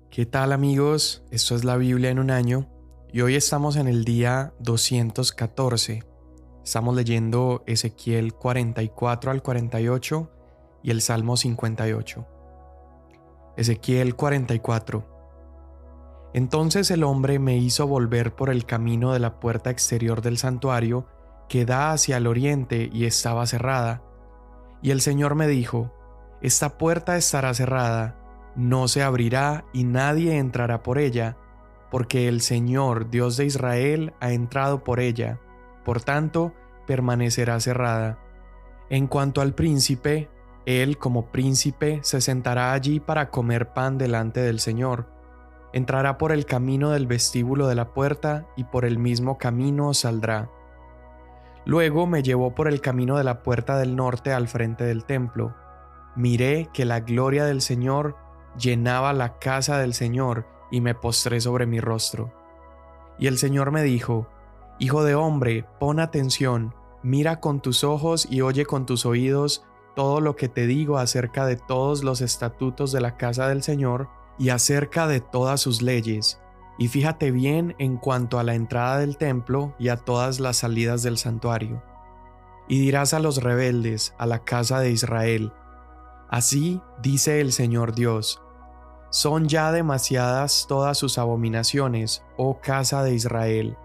¿Qué tal amigos? Esto es la Biblia en un año y hoy estamos en el día 214. Estamos leyendo Ezequiel 44 al 48 y el Salmo 58. Ezequiel 44. Entonces el hombre me hizo volver por el camino de la puerta exterior del santuario que da hacia el oriente y estaba cerrada. Y el Señor me dijo: Esta puerta estará cerrada, no se abrirá y nadie entrará por ella, porque el Señor, Dios de Israel, ha entrado por ella, por tanto, permanecerá cerrada. En cuanto al príncipe, él como príncipe se sentará allí para comer pan delante del Señor. Entrará por el camino del vestíbulo de la puerta y por el mismo camino saldrá. Luego me llevó por el camino de la puerta del norte al frente del templo. Miré que la gloria del Señor llenaba la casa del Señor y me postré sobre mi rostro. Y el Señor me dijo: Hijo de hombre, pon atención, mira con tus ojos y oye con tus oídos todo lo que te digo acerca de todos los estatutos de la casa del Señor y acerca de todas sus leyes. Y fíjate bien en cuanto a la entrada del templo y a todas las salidas del santuario. Y dirás a los rebeldes, a la casa de Israel: Así dice el Señor Dios: Son ya demasiadas todas sus abominaciones, oh casa de Israel,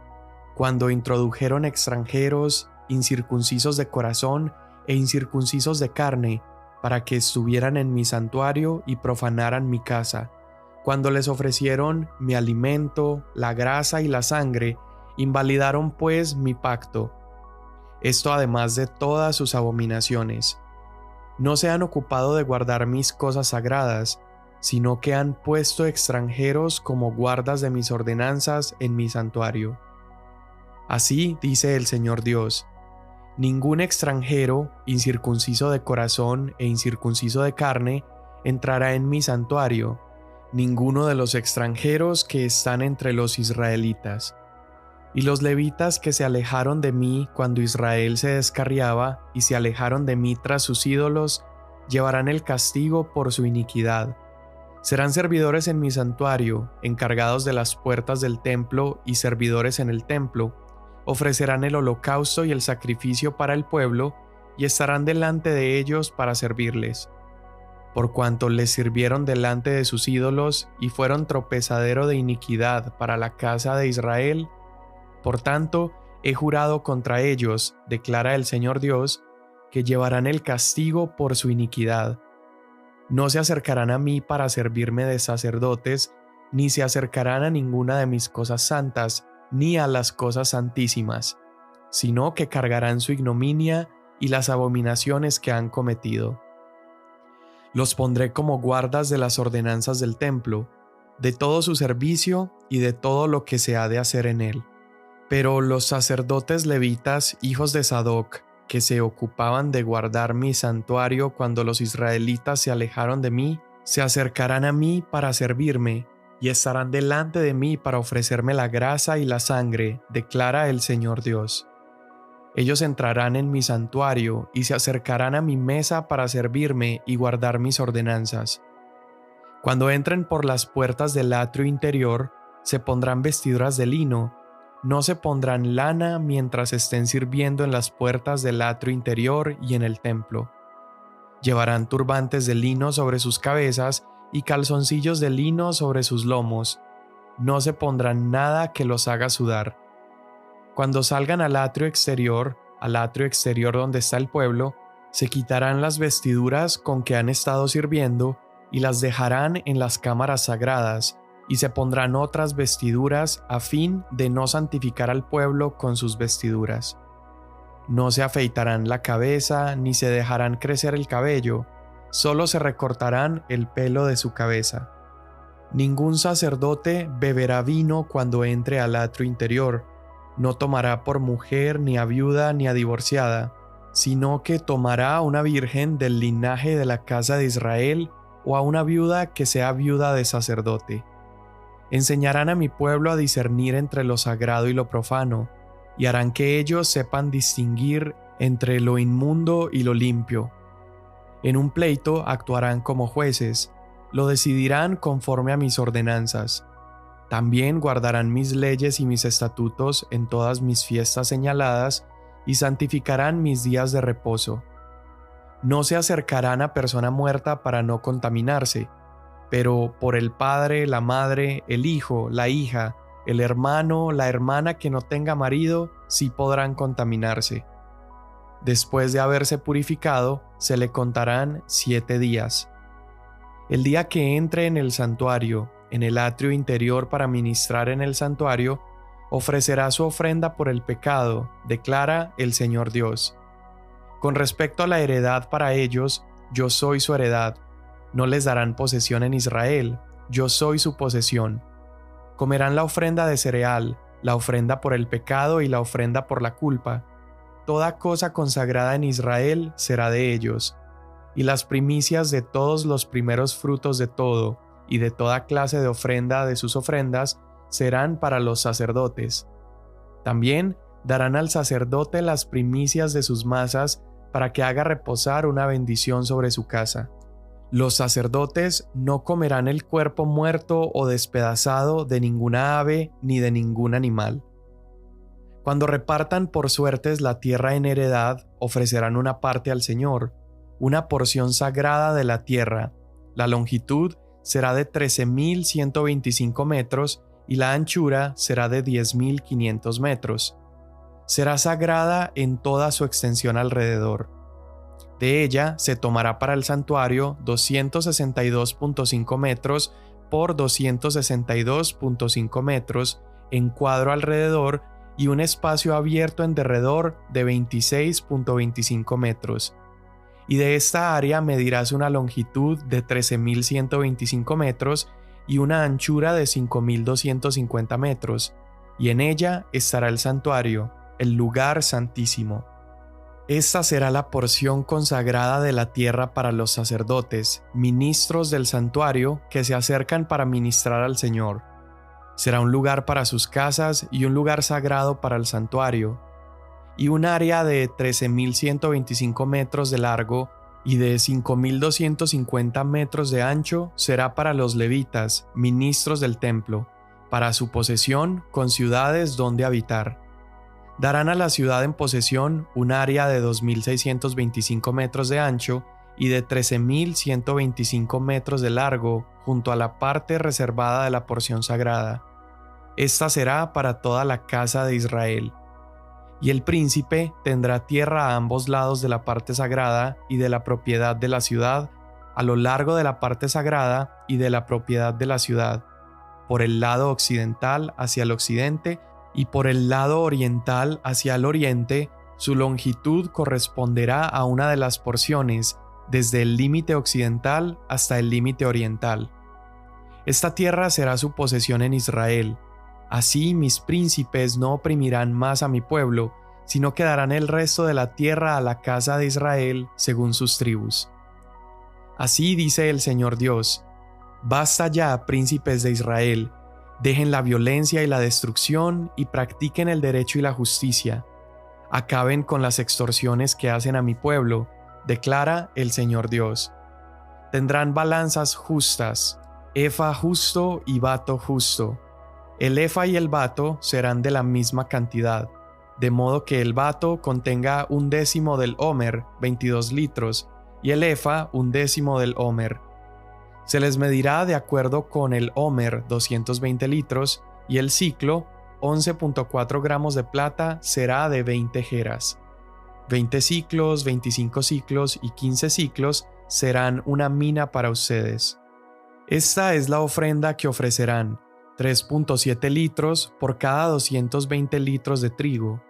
cuando introdujeron extranjeros, incircuncisos de corazón e incircuncisos de carne, para que estuvieran en mi santuario y profanaran mi casa. Cuando les ofrecieron mi alimento, la grasa y la sangre, invalidaron pues mi pacto. Esto además de todas sus abominaciones. No se han ocupado de guardar mis cosas sagradas, sino que han puesto extranjeros como guardas de mis ordenanzas en mi santuario. Así dice el Señor Dios: Ningún extranjero, incircunciso de corazón e incircunciso de carne, entrará en mi santuario, ninguno de los extranjeros que están entre los israelitas. Y los levitas que se alejaron de mí cuando Israel se descarriaba y se alejaron de mí tras sus ídolos, llevarán el castigo por su iniquidad. Serán servidores en mi santuario, encargados de las puertas del templo y servidores en el templo. Ofrecerán el holocausto y el sacrificio para el pueblo y estarán delante de ellos para servirles. Por cuanto les sirvieron delante de sus ídolos y fueron tropezadero de iniquidad para la casa de Israel, por tanto, he jurado contra ellos, declara el Señor Dios, que llevarán el castigo por su iniquidad. No se acercarán a mí para servirme de sacerdotes, ni se acercarán a ninguna de mis cosas santas, ni a las cosas santísimas, sino que cargarán su ignominia y las abominaciones que han cometido. Los pondré como guardas de las ordenanzas del templo, de todo su servicio y de todo lo que se ha de hacer en él. Pero los sacerdotes levitas, hijos de Sadoc, que se ocupaban de guardar mi santuario cuando los israelitas se alejaron de mí, se acercarán a mí para servirme, y estarán delante de mí para ofrecerme la grasa y la sangre, declara el Señor Dios. Ellos entrarán en mi santuario y se acercarán a mi mesa para servirme y guardar mis ordenanzas. Cuando entren por las puertas del atrio interior, se pondrán vestiduras de lino. No se pondrán lana mientras estén sirviendo en las puertas del atrio interior y en el templo. Llevarán turbantes de lino sobre sus cabezas y calzoncillos de lino sobre sus lomos. No se pondrán nada que los haga sudar. Cuando salgan al atrio exterior donde está el pueblo, se quitarán las vestiduras con que han estado sirviendo y las dejarán en las cámaras sagradas, y se pondrán otras vestiduras a fin de no santificar al pueblo con sus vestiduras. No se afeitarán la cabeza ni se dejarán crecer el cabello, solo se recortarán el pelo de su cabeza. Ningún sacerdote beberá vino cuando entre al atrio interior, no tomará por mujer ni a viuda ni a divorciada, sino que tomará a una virgen del linaje de la casa de Israel o a una viuda que sea viuda de sacerdote. Enseñarán a mi pueblo a discernir entre lo sagrado y lo profano, y harán que ellos sepan distinguir entre lo inmundo y lo limpio. En un pleito actuarán como jueces. Lo decidirán conforme a mis ordenanzas. También guardarán mis leyes y mis estatutos en todas mis fiestas señaladas y santificarán mis días de reposo. No se acercarán a persona muerta para no contaminarse, pero por el padre, la madre, el hijo, la hija, el hermano, la hermana que no tenga marido, sí podrán contaminarse. Después de haberse purificado, se le contarán 7 días. El día que entre en el santuario, en el atrio interior para ministrar en el santuario, ofrecerá su ofrenda por el pecado, declara el Señor Dios. Con respecto a la heredad para ellos, yo soy su heredad. No les darán posesión en Israel, yo soy su posesión. Comerán la ofrenda de cereal, la ofrenda por el pecado y la ofrenda por la culpa. Toda cosa consagrada en Israel será de ellos. Y las primicias de todos los primeros frutos de todo, y de toda clase de ofrenda de sus ofrendas, serán para los sacerdotes. También darán al sacerdote las primicias de sus masas para que haga reposar una bendición sobre su casa. Los sacerdotes no comerán el cuerpo muerto o despedazado de ninguna ave ni de ningún animal. Cuando repartan por suertes la tierra en heredad, ofrecerán una parte al Señor, una porción sagrada de la tierra. La longitud será de 13.125 metros y la anchura será de 10.500 metros. Será sagrada en toda su extensión alrededor. De ella se tomará para el santuario 262.5 metros por 262.5 metros en cuadro alrededor y un espacio abierto en derredor de 26.25 metros. Y de esta área medirás una longitud de 13.125 metros y una anchura de 5.250 metros, y en ella estará el santuario, el lugar santísimo. Esta será la porción consagrada de la tierra para los sacerdotes, ministros del santuario que se acercan para ministrar al Señor. Será un lugar para sus casas y un lugar sagrado para el santuario, y un área de 13.125 metros de largo y de 5.250 metros de ancho será para los levitas, ministros del templo, para su posesión con ciudades donde habitar. Darán a la ciudad en posesión un área de 2.625 metros de ancho y de 13.125 metros de largo junto a la parte reservada de la porción sagrada. Esta será para toda la casa de Israel. Y el príncipe tendrá tierra a ambos lados de la parte sagrada y de la propiedad de la ciudad, a lo largo de la parte sagrada y de la propiedad de la ciudad, por el lado occidental hacia el occidente y por el lado oriental hacia el oriente. Su longitud corresponderá a una de las porciones, desde el límite occidental hasta el límite oriental. Esta tierra será su posesión en Israel. Así mis príncipes no oprimirán más a mi pueblo, sino que darán el resto de la tierra a la casa de Israel según sus tribus. Así dice el Señor Dios: basta ya, príncipes de Israel, dejen la violencia y la destrucción y practiquen el derecho y la justicia. Acaben con las extorsiones que hacen a mi pueblo, declara el Señor Dios. Tendrán balanzas justas, efa justo y bato justo. El efa y el bato serán de la misma cantidad, de modo que el bato contenga 1/10 del homer, 22 litros, y el efa 1/10 del homer. Se les medirá de acuerdo con el homer 220 litros, y el ciclo, 11.4 gramos de plata, será de 20 geras. 20 ciclos, 25 ciclos y 15 ciclos serán una mina para ustedes. Esta es la ofrenda que ofrecerán: 3.7 litros por cada 220 litros de trigo,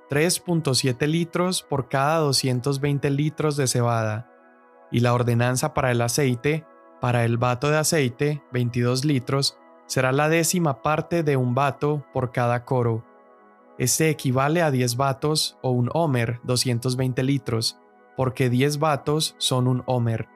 3.7 litros por cada 220 litros de cebada, y la ordenanza para el aceite, para el bato de aceite, 22 litros, será la 10ª parte de un bato por cada coro. Este equivale a 10 batos o un homer, 220 litros, porque 10 batos son un homer.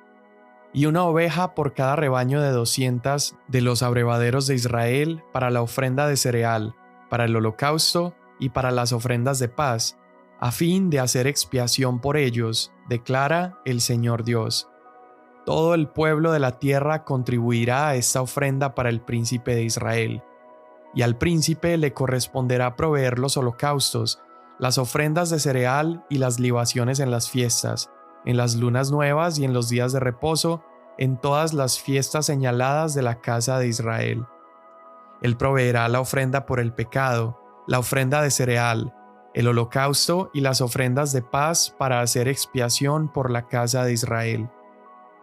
Y una oveja por cada rebaño de 200 de los abrevaderos de Israel para la ofrenda de cereal, para el holocausto y para las ofrendas de paz, a fin de hacer expiación por ellos, declara el Señor Dios. Todo el pueblo de la tierra contribuirá a esta ofrenda para el príncipe de Israel. Y al príncipe le corresponderá proveer los holocaustos, las ofrendas de cereal y las libaciones en las fiestas, en las lunas nuevas y en los días de reposo, en todas las fiestas señaladas de la casa de Israel. Él proveerá la ofrenda por el pecado, la ofrenda de cereal, el holocausto y las ofrendas de paz para hacer expiación por la casa de Israel.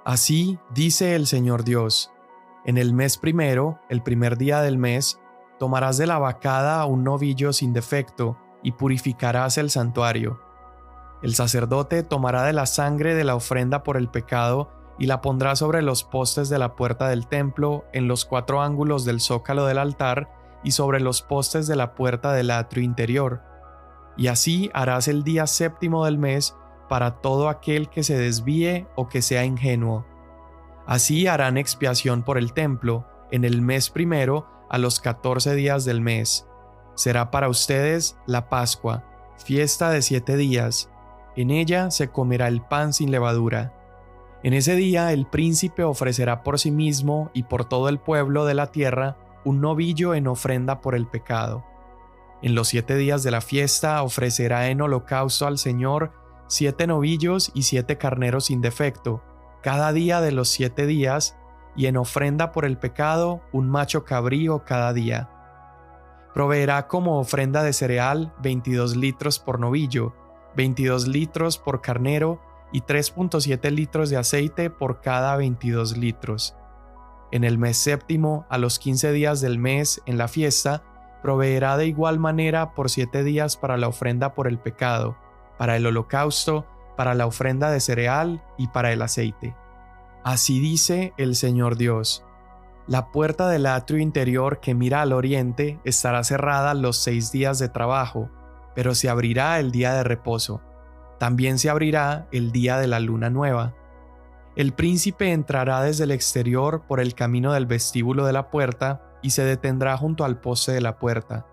Así dice el Señor Dios: en el mes primero, el primer día del mes, tomarás de la vacada un novillo sin defecto y purificarás el santuario. El sacerdote tomará de la sangre de la ofrenda por el pecado y la pondrá sobre los postes de la puerta del templo, en los 4 ángulos del zócalo del altar y sobre los postes de la puerta del atrio interior. Y así harás el día séptimo del mes para todo aquel que se desvíe o que sea ingenuo. Así harán expiación por el templo en el mes primero a los 14 días del mes. Será para ustedes la Pascua, fiesta de 7 días. En ella se comerá el pan sin levadura. En ese día el príncipe ofrecerá por sí mismo y por todo el pueblo de la tierra un novillo en ofrenda por el pecado. En los 7 días de la fiesta ofrecerá en holocausto al Señor 7 novillos y 7 carneros sin defecto, cada día de los 7 días, y en ofrenda por el pecado un macho cabrío cada día. Proveerá como ofrenda de cereal 22 litros por novillo, 22 litros por carnero y 3.7 litros de aceite por cada 22 litros. En el mes séptimo, a los 15 días del mes en la fiesta, proveerá de igual manera por 7 días para la ofrenda por el pecado, para el holocausto, para la ofrenda de cereal y para el aceite. Así dice el Señor Dios: la puerta del atrio interior que mira al oriente estará cerrada los 6 días de trabajo, pero se abrirá el día de reposo. También se abrirá el día de la luna nueva. El príncipe entrará desde el exterior por el camino del vestíbulo de la puerta y se detendrá junto al poste de la puerta.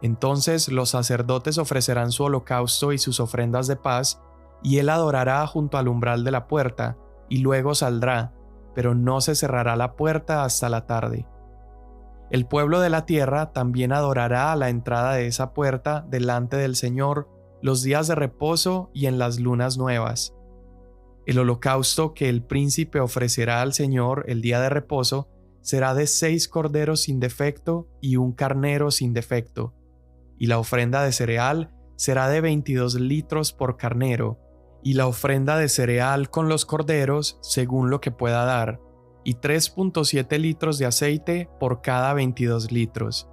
Entonces los sacerdotes ofrecerán su holocausto y sus ofrendas de paz, y él adorará junto al umbral de la puerta, y luego saldrá, pero no se cerrará la puerta hasta la tarde. El pueblo de la tierra también adorará a la entrada de esa puerta delante del Señor los días de reposo y en las lunas nuevas. El holocausto que el príncipe ofrecerá al Señor el día de reposo será de 6 corderos sin defecto y un carnero sin defecto, y la ofrenda de cereal será de 22 litros por carnero, y la ofrenda de cereal con los corderos según lo que pueda dar, y 3.7 litros de aceite por cada 22 litros.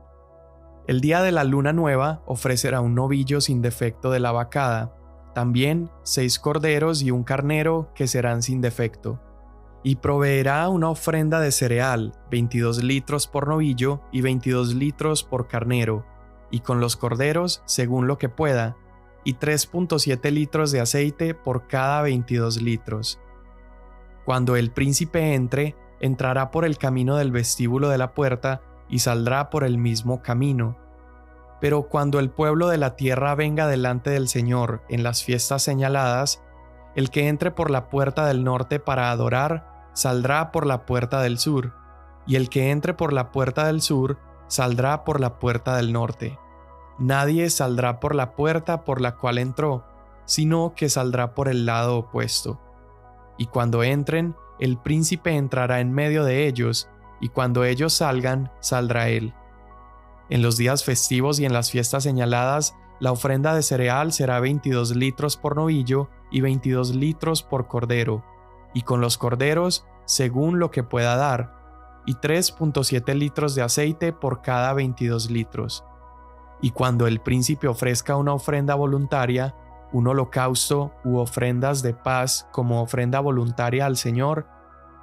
El día de la luna nueva ofrecerá un novillo sin defecto de la vacada, también 6 corderos y un carnero que serán sin defecto. Y proveerá una ofrenda de cereal, 22 litros por novillo y 22 litros por carnero, y con los corderos según lo que pueda, y 3.7 litros de aceite por cada 22 litros. Cuando el príncipe entre, entrará por el camino del vestíbulo de la puerta y saldrá por el mismo camino. Pero cuando el pueblo de la tierra venga delante del Señor en las fiestas señaladas, el que entre por la puerta del norte para adorar, saldrá por la puerta del sur, y el que entre por la puerta del sur, saldrá por la puerta del norte. Nadie saldrá por la puerta por la cual entró, sino que saldrá por el lado opuesto. Y cuando entren, el príncipe entrará en medio de ellos, y cuando ellos salgan, saldrá él. En los días festivos y en las fiestas señaladas, la ofrenda de cereal será 22 litros por novillo y 22 litros por cordero, y con los corderos, según lo que pueda dar, y 3.7 litros de aceite por cada 22 litros. Y cuando el príncipe ofrezca una ofrenda voluntaria, un holocausto u ofrendas de paz como ofrenda voluntaria al Señor,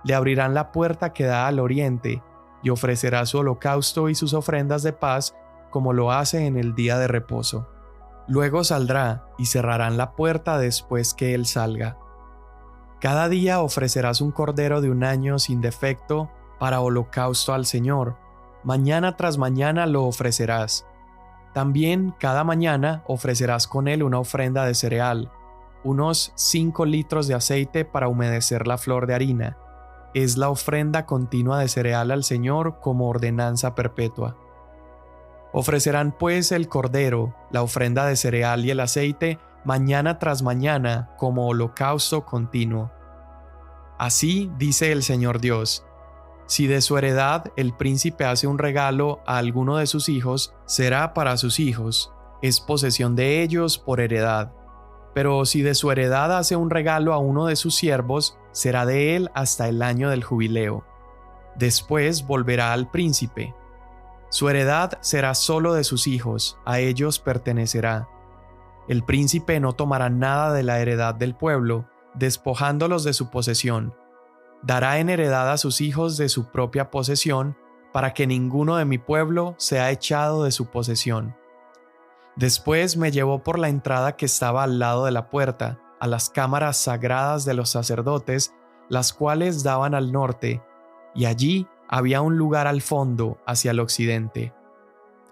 le abrirán la puerta que da al oriente, y ofrecerá su holocausto y sus ofrendas de paz como lo hace en el día de reposo. Luego saldrá y cerrarán la puerta después que él salga. Cada día ofrecerás un cordero de un año sin defecto para holocausto al Señor. Mañana tras mañana lo ofrecerás. También cada mañana ofrecerás con él una ofrenda de cereal. unos 5 litros de aceite para humedecer la flor de harina. Es la ofrenda continua de cereal al Señor como ordenanza perpetua. Ofrecerán pues el cordero, la ofrenda de cereal y el aceite mañana tras mañana como holocausto continuo. Así dice el Señor Dios: si de su heredad el príncipe hace un regalo a alguno de sus hijos, será para sus hijos, es posesión de ellos por heredad. Pero si de su heredad hace un regalo a uno de sus siervos, será de él hasta el año del jubileo. Después volverá al príncipe. Su heredad será solo de sus hijos, a ellos pertenecerá. El príncipe no tomará nada de la heredad del pueblo, despojándolos de su posesión. Dará en heredad a sus hijos de su propia posesión, para que ninguno de mi pueblo sea echado de su posesión. Después me llevó por la entrada que estaba al lado de la puerta, a las cámaras sagradas de los sacerdotes, las cuales daban al norte, y allí había un lugar al fondo, hacia el occidente.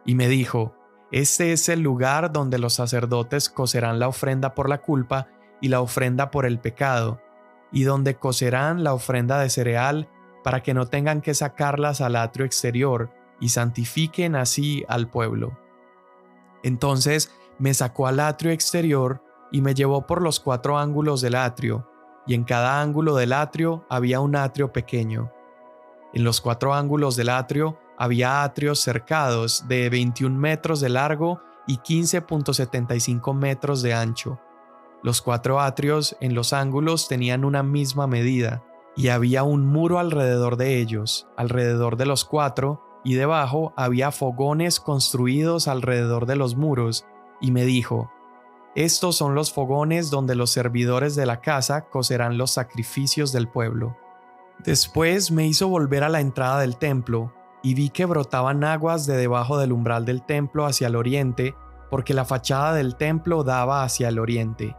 Y me dijo: este es el lugar donde los sacerdotes cocerán la ofrenda por la culpa y la ofrenda por el pecado, y donde cocerán la ofrenda de cereal, para que no tengan que sacarlas al atrio exterior, y santifiquen así al pueblo. Entonces me sacó al atrio exterior y me llevó por los 4 ángulos del atrio, y en cada ángulo del atrio había un atrio pequeño. En los 4 ángulos del atrio había atrios cercados de 21 metros de largo y 15.75 metros de ancho. Los 4 atrios en los ángulos tenían una misma medida, y había un muro alrededor de ellos, alrededor de los 4, y debajo había fogones construidos alrededor de los muros, y me dijo: estos son los fogones donde los servidores de la casa cocerán los sacrificios del pueblo. Después me hizo volver a la entrada del templo, y vi que brotaban aguas de debajo del umbral del templo hacia el oriente, porque la fachada del templo daba hacia el oriente.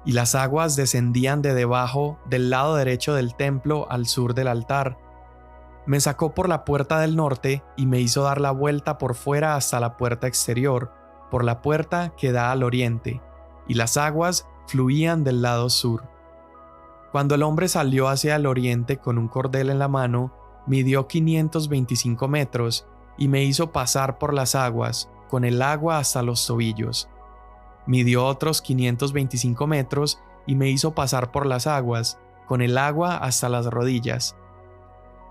Y las aguas descendían de debajo del lado derecho del templo al sur del altar. Me sacó por la puerta del norte y me hizo dar la vuelta por fuera hasta la puerta exterior, por la puerta que da al oriente, y las aguas fluían del lado sur. Cuando el hombre salió hacia el oriente con un cordel en la mano, midió 525 metros y me hizo pasar por las aguas, con el agua hasta los tobillos. Midió otros 525 metros y me hizo pasar por las aguas, con el agua hasta las rodillas.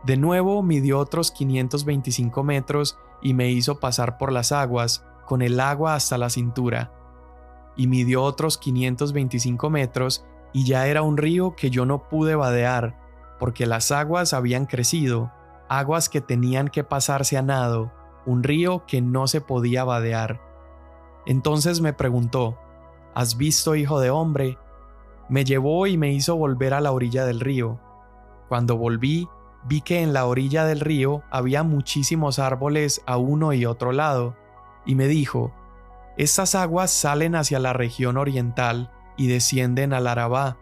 De nuevo midió otros 525 metros y me hizo pasar por las aguas, con el agua hasta la cintura. Y midió otros 525 metros y ya era un río que yo no pude vadear, porque las aguas habían crecido, aguas que tenían que pasarse a nado, un río que no se podía vadear. Entonces me preguntó: ¿has visto, hijo de hombre? Me llevó y me hizo volver a la orilla del río. Cuando volví, vi que en la orilla del río había muchísimos árboles a uno y otro lado, y me dijo: estas aguas salen hacia la región oriental y descienden al Arabá,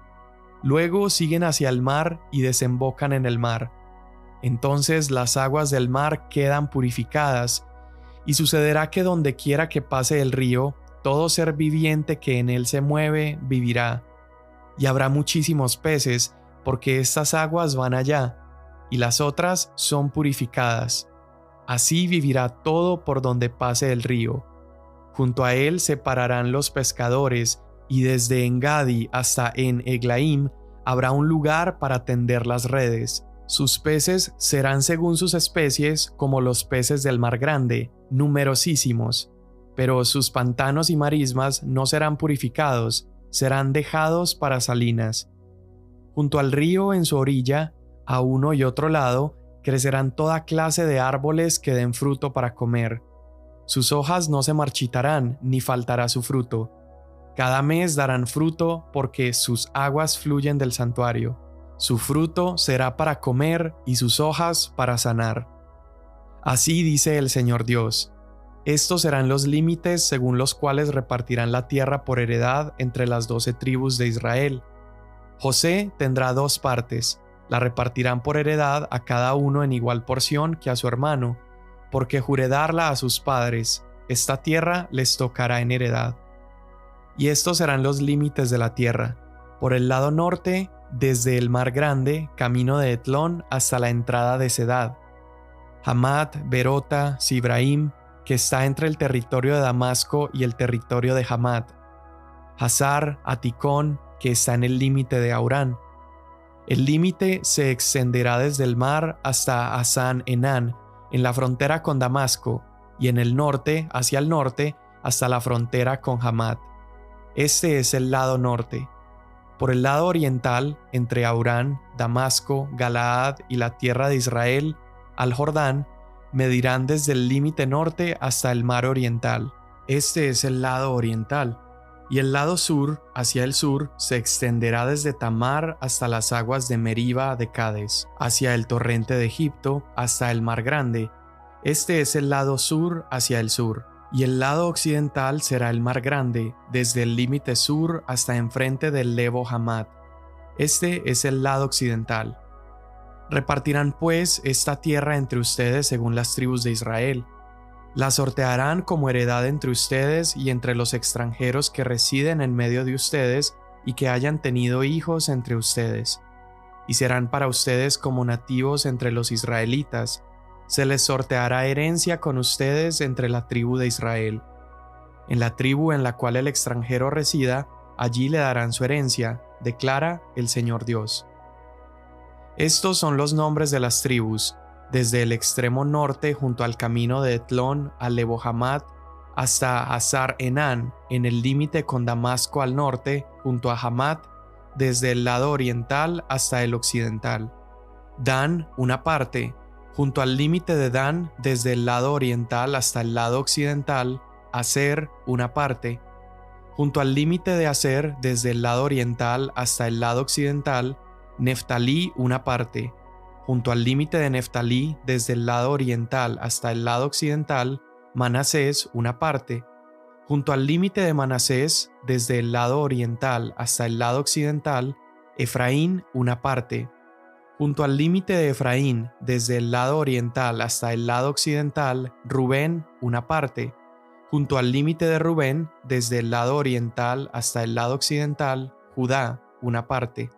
luego siguen hacia el mar y desembocan en el mar. Entonces las aguas del mar quedan purificadas, y sucederá que donde quiera que pase el río, todo ser viviente que en él se mueve vivirá. Y habrá muchísimos peces, porque estas aguas van allá, y las otras son purificadas. Así vivirá todo por donde pase el río. Junto a él se pararán los pescadores, y desde En-Gadi hasta En-Eglaim habrá un lugar para tender las redes. Sus peces serán según sus especies como los peces del mar grande, numerosísimos, pero sus pantanos y marismas no serán purificados, serán dejados para salinas. Junto al río en su orilla, a uno y otro lado, crecerán toda clase de árboles que den fruto para comer. Sus hojas no se marchitarán, ni faltará su fruto. Cada mes darán fruto porque sus aguas fluyen del santuario. Su fruto será para comer y sus hojas para sanar. Así dice el Señor Dios: estos serán los límites según los cuales repartirán la tierra por heredad entre las 12 tribus de Israel. José tendrá 2 partes, la repartirán por heredad a cada uno en igual porción que a su hermano, porque juré darla a sus padres, esta tierra les tocará en heredad. Y estos serán los límites de la tierra. Por el lado norte, desde el mar grande, camino de Etlón hasta la entrada de Sedad. Hamat, Berota, Sibraim, que está entre el territorio de Damasco y el territorio de Hamat. Hazar, Aticón, que está en el límite de Aurán. El límite se extenderá desde el mar hasta Hasán Enán, en la frontera con Damasco, y en el norte, hacia el norte, hasta la frontera con Hamat. Este es el lado norte. Por el lado oriental, entre Aurán, Damasco, Galaad y la tierra de Israel, al Jordán, medirán desde el límite norte hasta el mar oriental. Este es el lado oriental. Y el lado sur, hacia el sur, se extenderá desde Tamar hasta las aguas de Meriba de Cades, hacia el torrente de Egipto, hasta el mar grande. Este es el lado sur hacia el sur. Y el lado occidental será el mar grande, desde el límite sur hasta enfrente del Lebo Hamat. Este es el lado occidental. Repartirán pues esta tierra entre ustedes según las tribus de Israel. La sortearán como heredad entre ustedes y entre los extranjeros que residen en medio de ustedes y que hayan tenido hijos entre ustedes. Y serán para ustedes como nativos entre los israelitas. Se les sorteará herencia con ustedes entre la tribu de Israel. En la tribu en la cual el extranjero resida, allí le darán su herencia, declara el Señor Dios. Estos son los nombres de las tribus, desde el extremo norte junto al camino de Etlón al Lebo Hamat, hasta Hazar Enán, en el límite con Damasco al norte, junto a Hamat, desde el lado oriental hasta el occidental. Dan, una parte, junto al límite de Dan, desde el lado oriental hasta el lado occidental. Aser, una parte, junto al límite de Aser, desde el lado oriental hasta el lado occidental. Neftalí, una parte, junto al límite de Neftalí, desde el lado oriental hasta el lado occidental. Manasés, una parte, junto al límite de Manasés, desde el lado oriental hasta el lado occidental. Efraín, una parte, junto al límite de Efraín, desde el lado oriental hasta el lado occidental. Rubén, una parte, junto al límite de Rubén, desde el lado oriental hasta el lado occidental. Judá, una parte,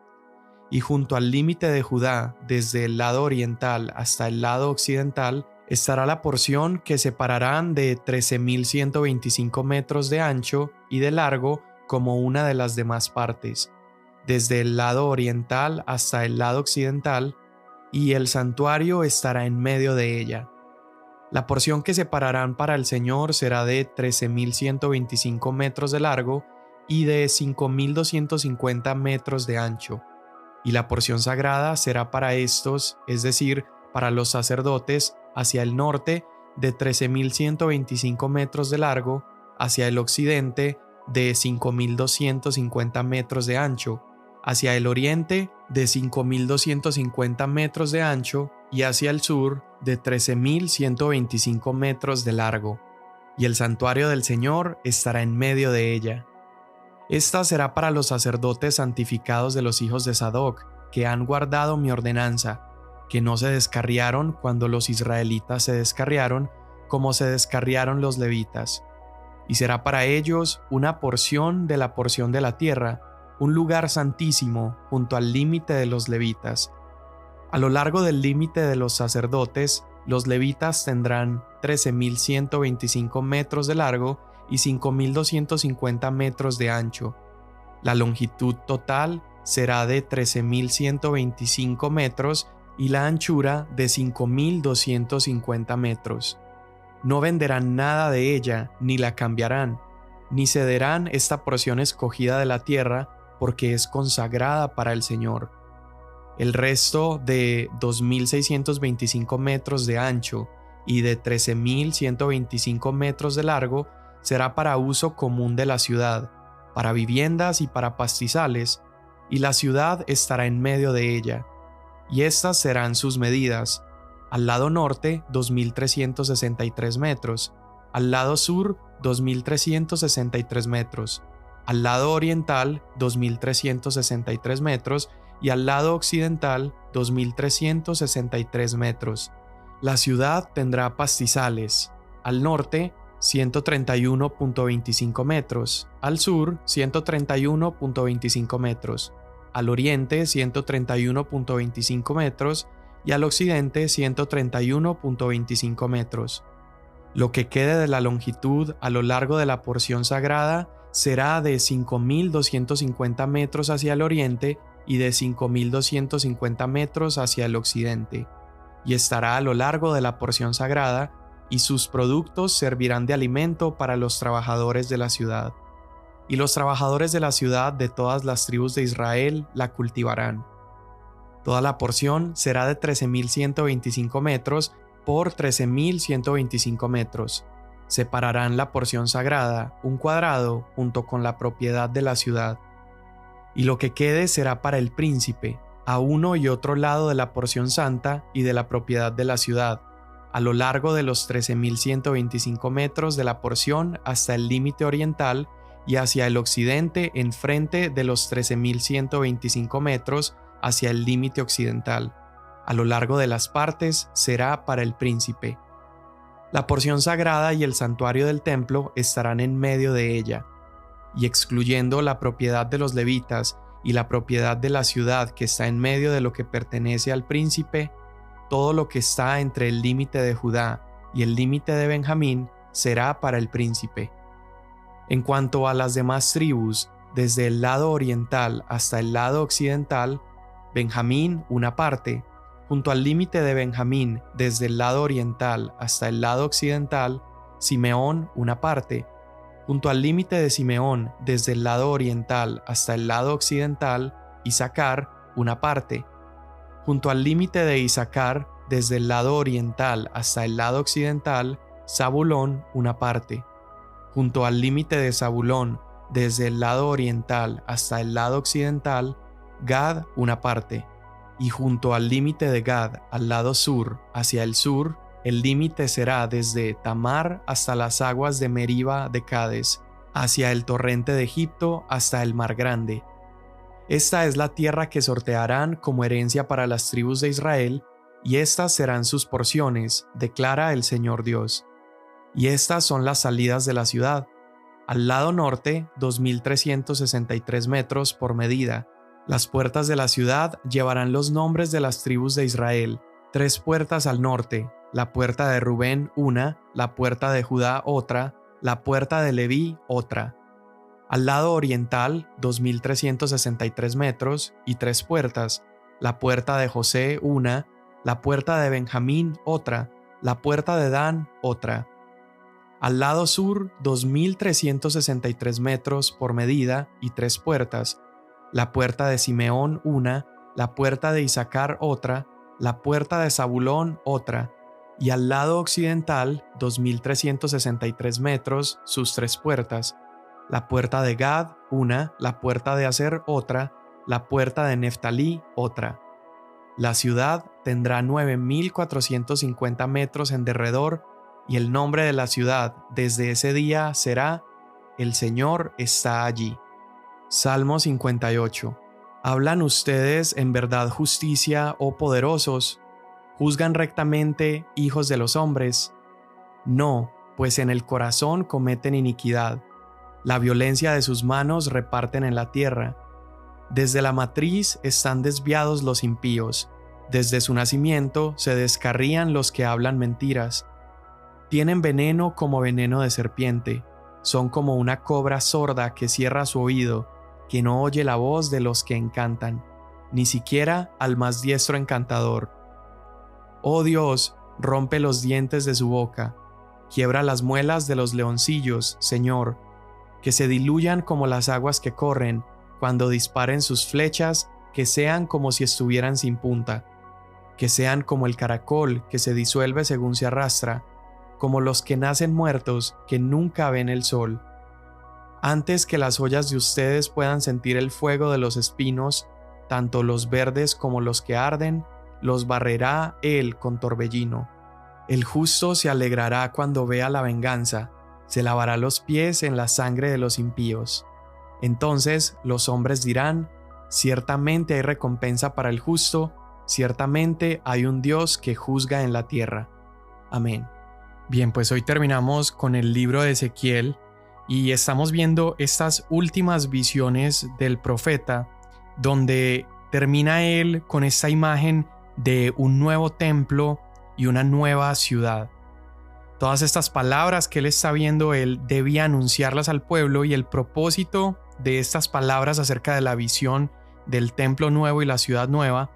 y junto al límite de Judá, desde el lado oriental hasta el lado occidental, estará la porción que separarán de 13.125 metros de ancho y de largo como una de las demás partes, desde el lado oriental hasta el lado occidental, y el santuario estará en medio de ella. La porción que separarán para el Señor será de 13.125 metros de largo y de 5.250 metros de ancho. Y la porción sagrada será para estos, es decir, para los sacerdotes, hacia el norte de 13.125 metros de largo, hacia el occidente de 5.250 metros de ancho, hacia el oriente de 5.250 metros de ancho y hacia el sur de 13.125 metros de largo. Y el santuario del Señor estará en medio de ella. Esta será para los sacerdotes santificados de los hijos de Sadoc, que han guardado mi ordenanza, que no se descarriaron cuando los israelitas se descarriaron, como se descarriaron los levitas. Y será para ellos una porción de la porción de la tierra, un lugar santísimo junto al límite de los levitas. A lo largo del límite de los sacerdotes, los levitas tendrán 13.125 metros de largo y 5.250 metros de ancho. La longitud total será de 13.125 metros y la anchura de 5.250 metros. No venderán nada de ella, ni la cambiarán, ni cederán esta porción escogida de la tierra, porque es consagrada para el Señor. El resto de 2.625 metros de ancho y de 13.125 metros de largo será para uso común de la ciudad, para viviendas y para pastizales, y la ciudad estará en medio de ella. Y estas serán sus medidas: al lado norte 2.363 metros, al lado sur 2.363 metros, al lado oriental 2.363 metros y al lado occidental 2.363 metros. La ciudad tendrá pastizales: al norte 131.25 metros, al sur 131.25 metros, al oriente 131.25 metros y al occidente 131.25 metros. Lo que quede de la longitud a lo largo de la porción sagrada será de 5.250 metros hacia el oriente y de 5.250 metros hacia el occidente, y estará a lo largo de la porción sagrada, y sus productos servirán de alimento para los trabajadores de la ciudad. Y los trabajadores de la ciudad de todas las tribus de Israel la cultivarán. Toda la porción será de 13.125 metros por 13.125 metros. Separarán la porción sagrada, un cuadrado, junto con la propiedad de la ciudad. Y lo que quede será para el príncipe, a uno y otro lado de la porción santa y de la propiedad de la ciudad, a lo largo de los 13.125 metros de la porción hasta el límite oriental y hacia el occidente enfrente de los 13.125 metros hacia el límite occidental. A lo largo de las partes será para el príncipe. La porción sagrada y el santuario del templo estarán en medio de ella, y excluyendo la propiedad de los levitas y la propiedad de la ciudad que está en medio de lo que pertenece al príncipe, todo lo que está entre el límite de Judá y el límite de Benjamín será para el príncipe. En cuanto a las demás tribus, desde el lado oriental hasta el lado occidental, Benjamín una parte, junto al límite de Benjamín desde el lado oriental hasta el lado occidental, Simeón una parte, junto al límite de Simeón desde el lado oriental hasta el lado occidental, Isaacar una parte, junto al límite de Isaacar desde el lado oriental hasta el lado occidental, Zabulón una parte, junto al límite de Zabulón desde el lado oriental hasta el lado occidental, Gad una parte, y junto al límite de Gad al lado sur hacia el sur, el límite será desde Tamar hasta las aguas de Meriba de Cades, hacia el torrente de Egipto hasta el mar grande. Esta es la tierra que sortearán como herencia para las tribus de Israel, y estas serán sus porciones, declara el Señor Dios. Y estas son las salidas de la ciudad. Al lado norte, 2.363 metros por medida. Las puertas de la ciudad llevarán los nombres de las tribus de Israel. 3 puertas al norte, la puerta de Rubén una, la puerta de Judá otra, la puerta de Leví otra. Al lado oriental, 2.363 metros y 3 puertas, la puerta de José una, la puerta de Benjamín otra, la puerta de Dan otra. Al lado sur, 2.363 metros por medida y 3 puertas, la puerta de Simeón una, la puerta de Isaacar otra, la puerta de Zabulón otra, y al lado occidental, 2.363 metros, sus 3 puertas, la puerta de Gad una, la puerta de Aser otra, la puerta de Neftalí otra. La ciudad tendrá 9.450 metros en derredor, y el nombre de la ciudad desde ese día será: El Señor está allí. Salmo 58. ¿Hablan ustedes en verdad justicia, oh poderosos? ¿Juzgan rectamente, hijos de los hombres? No, pues en el corazón cometen iniquidad. La violencia de sus manos reparten en la tierra. Desde la matriz están desviados los impíos. Desde su nacimiento se descarrían los que hablan mentiras. Tienen veneno como veneno de serpiente. Son como una cobra sorda que cierra su oído, que no oye la voz de los que encantan, ni siquiera al más diestro encantador. Oh Dios, rompe los dientes de su boca. Quiebra las muelas de los leoncillos, Señor, que se diluyan como las aguas que corren. Cuando disparen sus flechas, que sean como si estuvieran sin punta, que sean como el caracol que se disuelve según se arrastra, como los que nacen muertos que nunca ven el sol. Antes que las ollas de ustedes puedan sentir el fuego de los espinos, tanto los verdes como los que arden, los barrerá él con torbellino. El justo se alegrará cuando vea la venganza, se lavará los pies en la sangre de los impíos. Entonces los hombres dirán: ciertamente hay recompensa para el justo, ciertamente hay un Dios que juzga en la tierra. Amén. Bien, pues hoy terminamos con el libro de Ezequiel y estamos viendo estas últimas visiones del profeta, donde termina él con esta imagen de un nuevo templo y una nueva ciudad. Todas estas palabras que él está viendo, él debía anunciarlas al pueblo, y el propósito de estas palabras acerca de la visión del templo nuevo y la ciudad nueva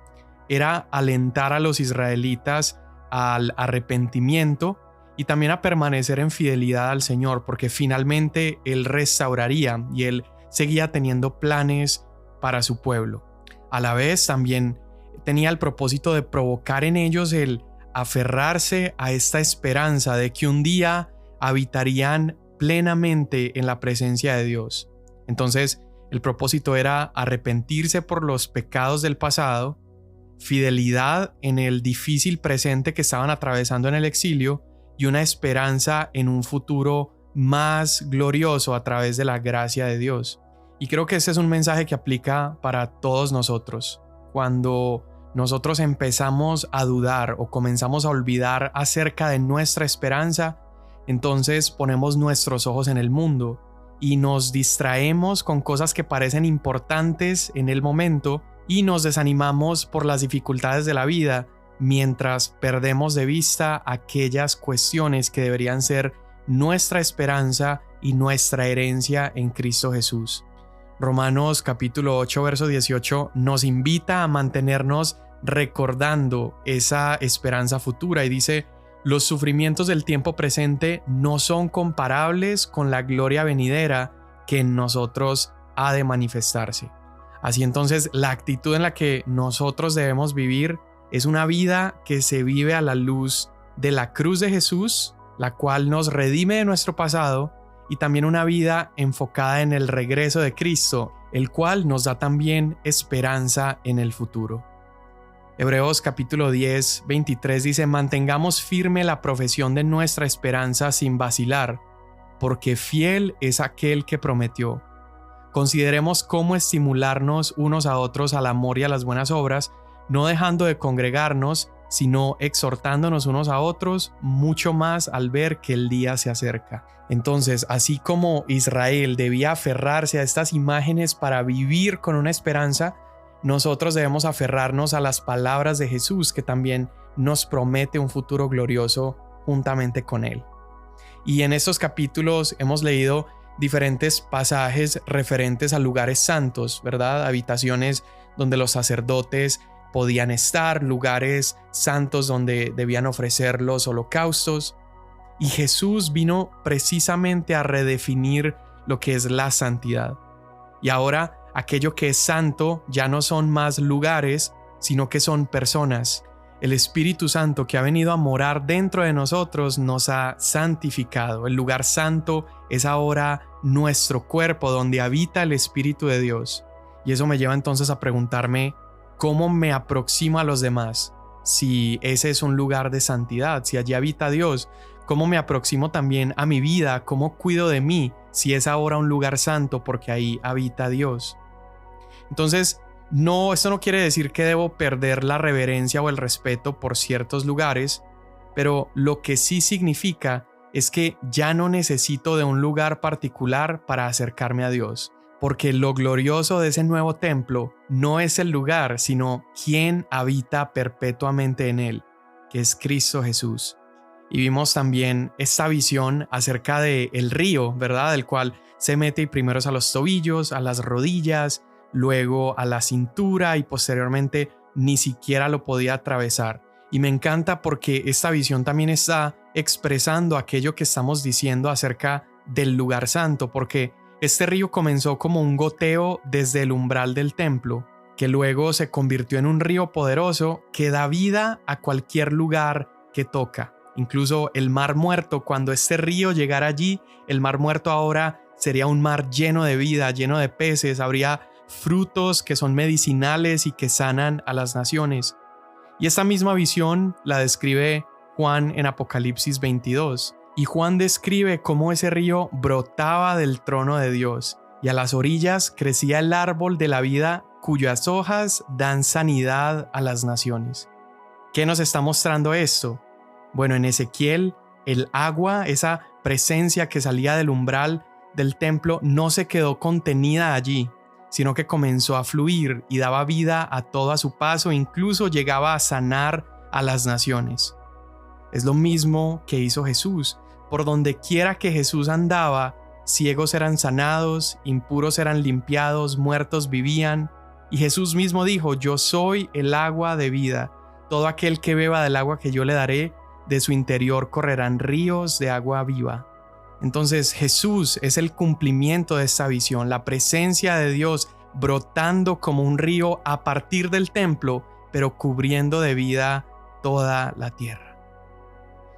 era alentar a los israelitas al arrepentimiento y también a permanecer en fidelidad al Señor, porque finalmente él restauraría y él seguía teniendo planes para su pueblo. A la vez también tenía el propósito de provocar en ellos el aferrarse a esta esperanza de que un día habitarían plenamente en la presencia de Dios. Entonces, el propósito era arrepentirse por los pecados del pasado, fidelidad en el difícil presente que estaban atravesando en el exilio y una esperanza en un futuro más glorioso a través de la gracia de Dios. Y creo que este es un mensaje que aplica para todos nosotros. Cuando nosotros empezamos a dudar o comenzamos a olvidar acerca de nuestra esperanza, entonces ponemos nuestros ojos en el mundo y nos distraemos con cosas que parecen importantes en el momento y nos desanimamos por las dificultades de la vida, mientras perdemos de vista aquellas cuestiones que deberían ser nuestra esperanza y nuestra herencia en Cristo Jesús. Romanos capítulo 8 verso 18 nos invita a mantenernos recordando esa esperanza futura y dice: los sufrimientos del tiempo presente no son comparables con la gloria venidera que en nosotros ha de manifestarse. Así entonces, la actitud en la que nosotros debemos vivir es una vida que se vive a la luz de la cruz de Jesús, la cual nos redime de nuestro pasado, y también una vida enfocada en el regreso de Cristo, el cual nos da también esperanza en el futuro. Hebreos capítulo 10, 23 dice: mantengamos firme la profesión de nuestra esperanza sin vacilar, porque fiel es aquel que prometió. Consideremos cómo estimularnos unos a otros al amor y a las buenas obras, no dejando de congregarnos, sino exhortándonos unos a otros, mucho más al ver que el día se acerca. Entonces, así como Israel debía aferrarse a estas imágenes para vivir con una esperanza, nosotros debemos aferrarnos a las palabras de Jesús, que también nos promete un futuro glorioso juntamente con Él. Y en estos capítulos hemos leído diferentes pasajes referentes a lugares santos, ¿verdad? Habitaciones donde los sacerdotes podían estar, lugares santos donde debían ofrecer los holocaustos. Y Jesús vino precisamente a redefinir lo que es la santidad. Y ahora aquello que es santo ya no son más lugares, sino que son personas. El Espíritu Santo que ha venido a morar dentro de nosotros nos ha santificado. El lugar santo es ahora nuestro cuerpo, donde habita el Espíritu de Dios. Y eso me lleva entonces a preguntarme: ¿cómo me aproximo a los demás? Si ese es un lugar de santidad, si allí habita Dios, ¿cómo me aproximo también a mi vida? ¿Cómo cuido de mí si es ahora un lugar santo porque ahí habita Dios? Entonces, esto no quiere decir que debo perder la reverencia o el respeto por ciertos lugares, pero lo que sí significa es que ya no necesito de un lugar particular para acercarme a Dios, porque lo glorioso de ese nuevo templo no es el lugar, sino quien habita perpetuamente en él, que es Cristo Jesús. Y vimos también esta visión acerca del río, ¿verdad? El cual se mete primero a los tobillos, a las rodillas, luego a la cintura y posteriormente ni siquiera lo podía atravesar. Y me encanta porque esta visión también está expresando aquello que estamos diciendo acerca del lugar santo, porque este río comenzó como un goteo desde el umbral del templo, que luego se convirtió en un río poderoso que da vida a cualquier lugar que toca. Incluso el Mar Muerto, cuando este río llegara allí, el Mar Muerto ahora sería un mar lleno de vida, lleno de peces, habría frutos que son medicinales y que sanan a las naciones. Y esta misma visión la describe Juan en Apocalipsis 22. Y Juan describe cómo ese río brotaba del trono de Dios y a las orillas crecía el árbol de la vida cuyas hojas dan sanidad a las naciones. ¿Qué nos está mostrando esto? Bueno, en Ezequiel el agua, esa presencia que salía del umbral del templo, no se quedó contenida allí, sino que comenzó a fluir y daba vida a todo a su paso, incluso llegaba a sanar a las naciones. Es lo mismo que hizo Jesús. Por donde quiera que Jesús andaba, ciegos eran sanados, impuros eran limpiados, muertos vivían. Y Jesús mismo dijo: yo soy el agua de vida. Todo aquel que beba del agua que yo le daré, de su interior correrán ríos de agua viva. Entonces Jesús es el cumplimiento de esta visión, la presencia de Dios brotando como un río a partir del templo, pero cubriendo de vida toda la tierra.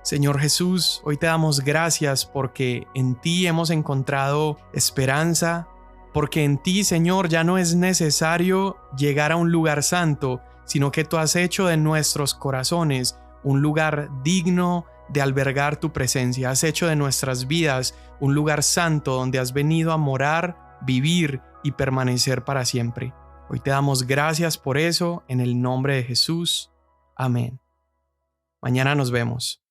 Señor Jesús, hoy te damos gracias porque en ti hemos encontrado esperanza, porque en ti, Señor, ya no es necesario llegar a un lugar santo, sino que tú has hecho de nuestros corazones un lugar digno de albergar tu presencia. Has hecho de nuestras vidas un lugar santo donde has venido a morar, vivir y permanecer para siempre. Hoy te damos gracias por eso, en el nombre de Jesús. Amén. Mañana nos vemos.